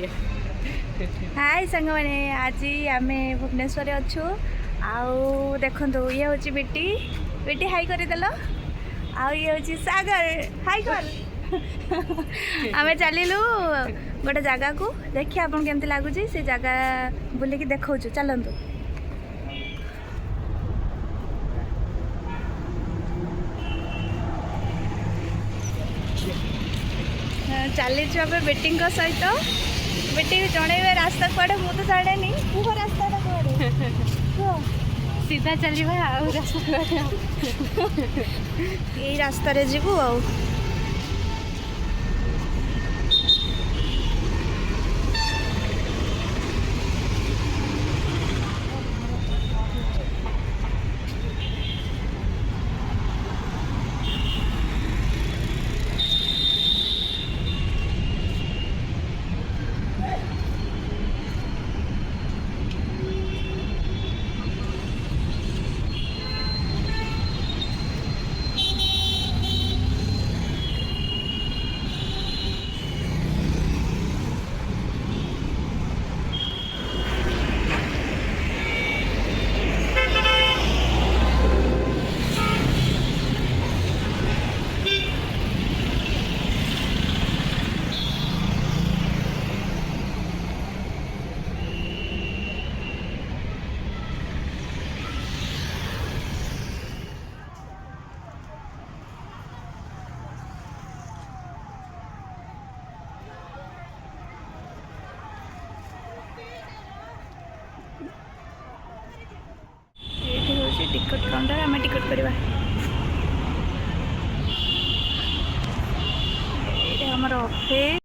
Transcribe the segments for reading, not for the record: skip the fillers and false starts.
हाय सांग मैंने आज आम भुवनेश्वर अच्छु आउ देखु ये हूँ बेटी बेटी हाई करदेल आउ ये हूँ सागर हाई कर आम चलू गोटे जगह को देखिए आप केमती लगुच से जगह बुलिकी देखा चलतु चली बेटी सहित बेटी जड़े रास्ता कड़े मुझे तो जाने कुह रास्ता सीधा चलवा यही रास्तार जीवु आ टिकट काउंटर आम टिकट करवा आमर ऑफिस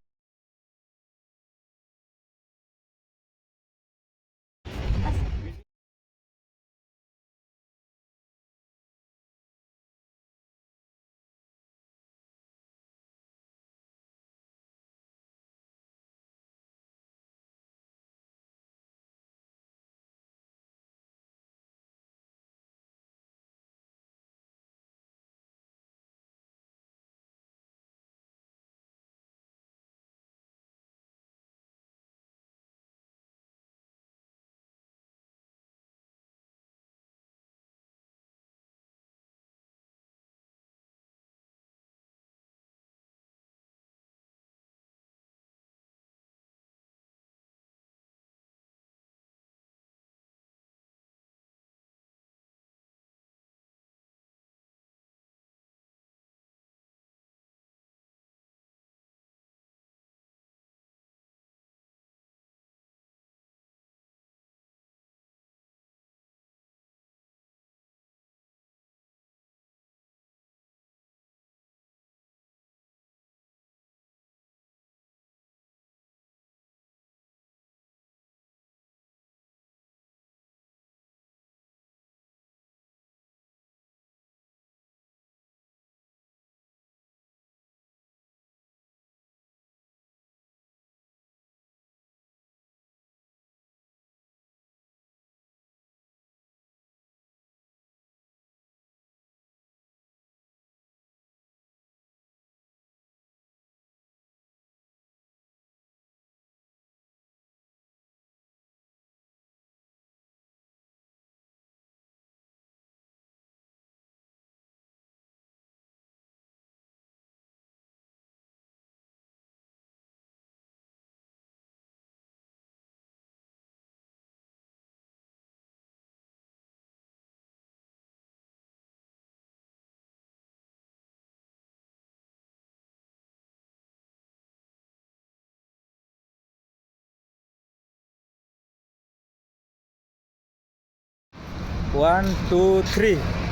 One, two, three.